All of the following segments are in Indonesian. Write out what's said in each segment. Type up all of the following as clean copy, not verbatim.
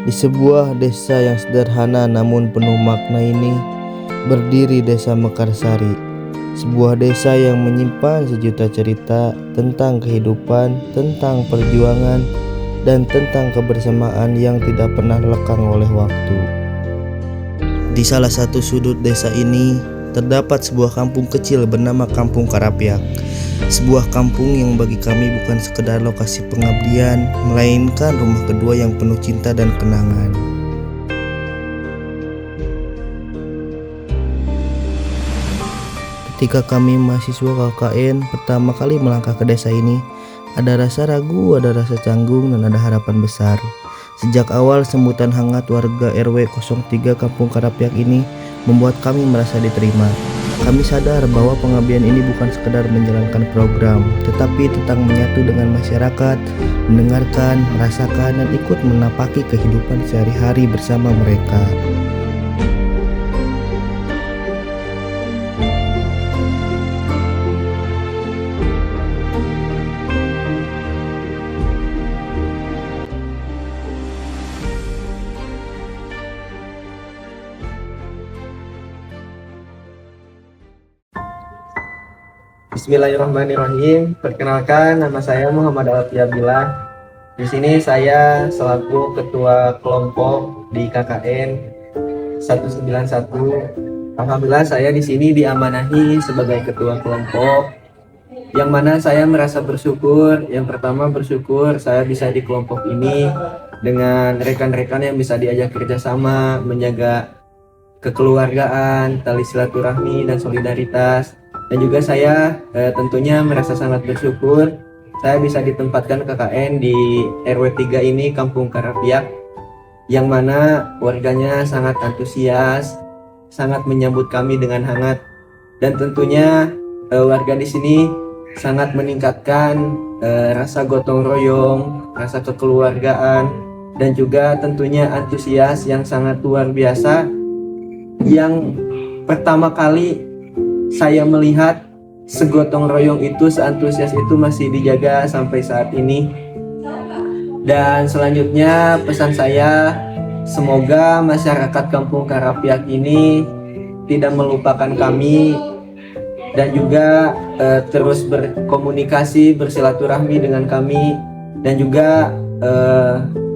Di sebuah desa yang sederhana namun penuh makna ini, berdiri Desa Mekarsari. Sebuah desa yang menyimpan sejuta cerita tentang kehidupan, tentang perjuangan, dan tentang kebersamaan yang tidak pernah lekang oleh waktu. Di salah satu sudut desa ini, terdapat sebuah kampung kecil bernama Kampung Karapiak. Sebuah kampung yang bagi kami bukan sekedar lokasi pengabdian, melainkan rumah kedua yang penuh cinta dan kenangan. Ketika kami mahasiswa KKN pertama kali melangkah ke desa ini, ada rasa ragu, ada rasa canggung, dan ada harapan besar. Sejak awal sambutan hangat warga RW 03 Kampung Karapiak ini membuat kami merasa diterima. Kami sadar bahwa pengabdian ini bukan sekedar menjalankan program, tetapi tentang menyatu dengan masyarakat, mendengarkan, merasakan, dan ikut menapaki kehidupan sehari-hari bersama mereka. Bismillahirrahmanirrahim. Perkenalkan, nama saya Muhammad Alfiabillah. Di sini saya selaku ketua kelompok di KKN 191. Alhamdulillah saya di sini diamanahi sebagai ketua kelompok, yang mana saya merasa bersyukur. Yang pertama, bersyukur saya bisa di kelompok ini dengan rekan-rekan yang bisa diajak kerjasama, menjaga kekeluargaan, tali silaturahmi, dan solidaritas. Dan juga saya tentunya merasa sangat bersyukur saya bisa ditempatkan KKN di RW 3 ini, Kampung Karapiak, yang mana warganya sangat antusias, sangat menyambut kami dengan hangat. Dan tentunya warga di sini sangat meningkatkan rasa gotong royong, rasa kekeluargaan, dan juga tentunya antusias yang sangat luar biasa, yang pertama kali saya melihat segotong royong itu, seantusias itu masih dijaga sampai saat ini. Dan selanjutnya pesan saya, semoga masyarakat Kampung Karapiak ini tidak melupakan kami, dan juga terus berkomunikasi, bersilaturahmi dengan kami, dan juga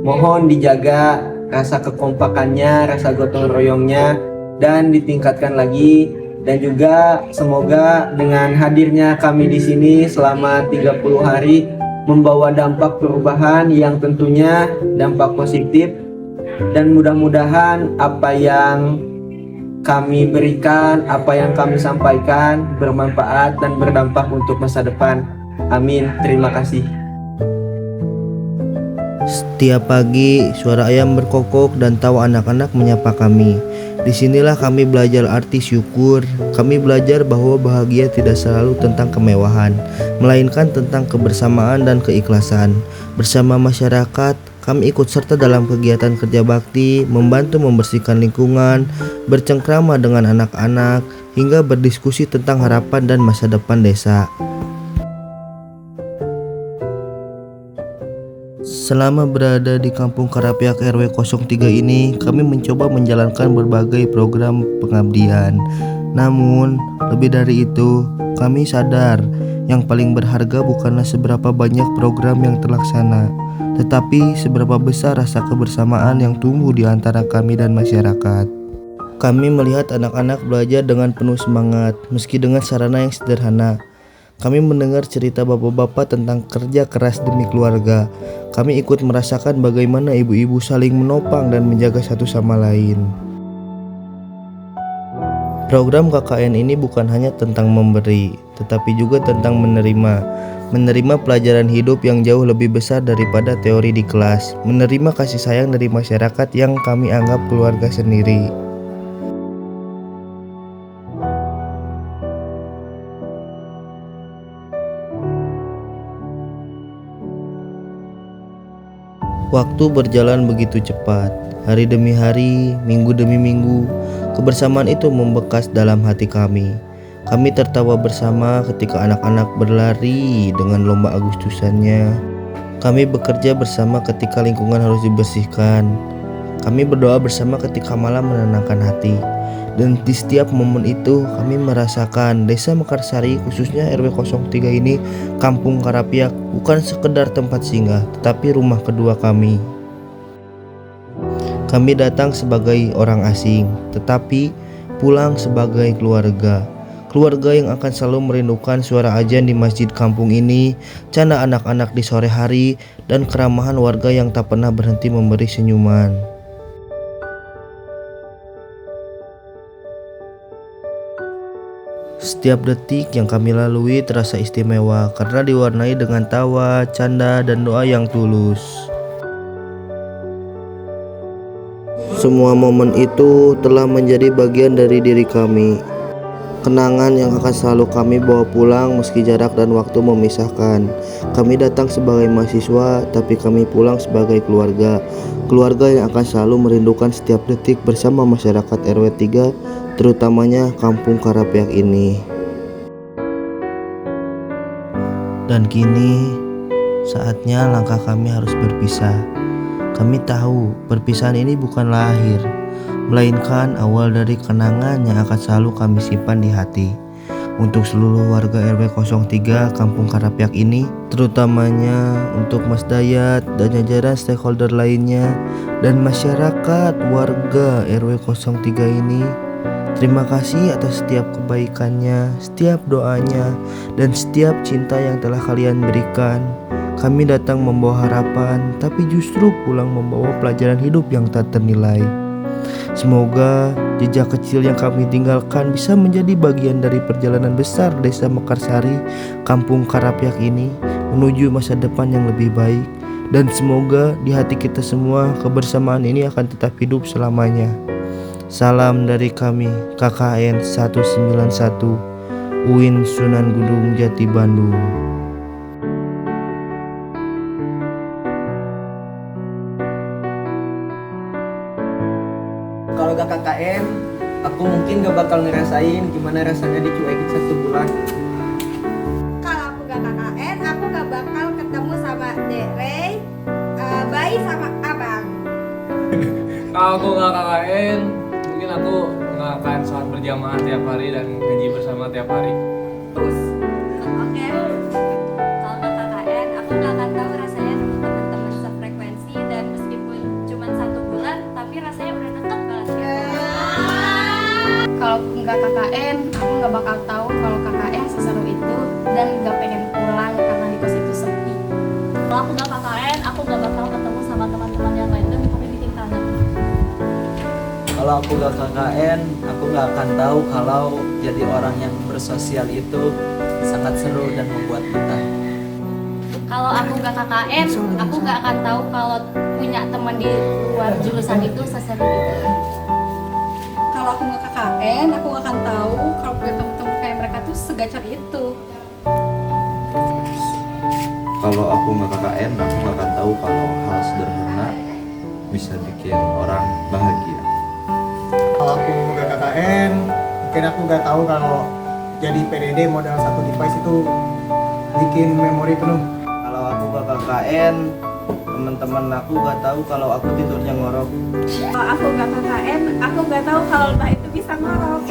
mohon dijaga rasa kekompakannya, rasa gotong royongnya, dan ditingkatkan lagi. Dan juga semoga dengan hadirnya kami di sini selama 30 hari membawa dampak perubahan yang tentunya dampak positif, dan mudah-mudahan apa yang kami berikan, apa yang kami sampaikan bermanfaat dan berdampak untuk masa depan. Amin. Terima kasih. Setiap pagi, suara ayam berkokok dan tawa anak-anak menyapa kami. Disinilah kami belajar arti syukur. Kami belajar bahwa bahagia tidak selalu tentang kemewahan, melainkan tentang kebersamaan dan keikhlasan. Bersama masyarakat, kami ikut serta dalam kegiatan kerja bakti, membantu membersihkan lingkungan, bercengkrama dengan anak-anak, hingga berdiskusi tentang harapan dan masa depan desa. Selama berada di Kampung Karapiak RW 03 ini, kami mencoba menjalankan berbagai program pengabdian. Namun, lebih dari itu, kami sadar yang paling berharga bukanlah seberapa banyak program yang terlaksana, tetapi seberapa besar rasa kebersamaan yang tumbuh di antara kami dan masyarakat. Kami melihat anak-anak belajar dengan penuh semangat, meski dengan sarana yang sederhana. Kami mendengar cerita bapak-bapak tentang kerja keras demi keluarga. Kami ikut merasakan bagaimana ibu-ibu saling menopang dan menjaga satu sama lain. Program KKN ini bukan hanya tentang memberi, tetapi juga tentang menerima. Menerima pelajaran hidup yang jauh lebih besar daripada teori di kelas. Menerima kasih sayang dari masyarakat yang kami anggap keluarga sendiri. Waktu berjalan begitu cepat, hari demi hari, minggu demi minggu, kebersamaan itu membekas dalam hati kami. Kami tertawa bersama ketika anak-anak berlari dengan lomba Agustusannya. Kami bekerja bersama ketika lingkungan harus dibersihkan. Kami berdoa bersama ketika malam menenangkan hati. Dan di setiap momen itu kami merasakan Desa Mekarsari, khususnya RW 03 ini, Kampung Karapiak, bukan sekedar tempat singgah, tetapi rumah kedua kami. Kami datang sebagai orang asing, tetapi pulang sebagai keluarga. Keluarga yang akan selalu merindukan suara azan di masjid kampung ini, canda anak-anak di sore hari, dan keramahan warga yang tak pernah berhenti memberi senyuman. Setiap detik yang kami lalui terasa istimewa karena diwarnai dengan tawa, canda, dan doa yang tulus. Semua momen itu telah menjadi bagian dari diri kami. Kenangan yang akan selalu kami bawa pulang meski jarak dan waktu memisahkan. Kami datang sebagai mahasiswa, tapi kami pulang sebagai keluarga. Keluarga yang akan selalu merindukan setiap detik bersama masyarakat RW 3, terutamanya Kampung Karapiak ini. Dan kini saatnya langkah kami harus berpisah. Kami tahu perpisahan ini bukanlah akhir, melainkan awal dari kenangan yang akan selalu kami simpan di hati. Untuk seluruh warga RW 03 Kampung Karapiak ini, terutamanya untuk Mas Dayat dan jajaran stakeholder lainnya, dan masyarakat warga RW 03 ini, terima kasih atas setiap kebaikannya, setiap doanya, dan setiap cinta yang telah kalian berikan. Kami datang membawa harapan, tapi justru pulang membawa pelajaran hidup yang tak ternilai. Semoga jejak kecil yang kami tinggalkan bisa menjadi bagian dari perjalanan besar Desa Mekarsari, Kampung Karapiak ini menuju masa depan yang lebih baik. Dan semoga di hati kita semua kebersamaan ini akan tetap hidup selamanya. Salam dari kami KKN 191 UIN Sunan Gunung Jati Bandung. Kalau gak KKN, aku mungkin gak bakal ngerasain gimana rasanya dicuekin 1 bulan. Kalau aku gak KKN, aku gak bakal ketemu sama Dek Rey, Bayi sama Abang. Kalau aku nggak KKN, mungkin aku nggak akan sholat berjamaah tiap hari dan ngaji bersama tiap hari. Terus, Oke, kalau nggak KKN, aku nggak akan tahu rasanya ketemu teman-teman sefrekuensi, dan meskipun cuma 1 bulan, tapi rasanya udah deket banget. Kalau nggak KKN, aku nggak bakal tahu kalau KKN seseru itu dan nggak pengen pulang karena di kos itu sepi. Kalau aku nggak KKN, aku nggak bakal ketemu sama teman-teman yang lain dan tapi bikin kangen. Kalau aku gak KKN, aku gak akan tahu kalau jadi orang yang bersosial itu sangat seru dan membuat betah. Kalau aku nggak KKN, aku nggak akan tahu kalau punya teman di luar jurusan itu seseru itu. kalau aku gak KKN, aku gak akan tahu kalau punya temen-temen kayak mereka tuh segacor itu. Kalau aku nggak KKN, aku nggak akan tahu kalau hal sederhana bisa bikin orang bahagia. Kalau aku gak KKN, mungkin aku gak tahu kalau jadi PDD modal 1 device itu bikin memori penuh. Kalau aku gak KKN, teman-teman aku gak tahu kalau aku tidurnya ngorok. Kalau aku gak KKN, aku gak tahu kalau Mbak itu bisa ngorok.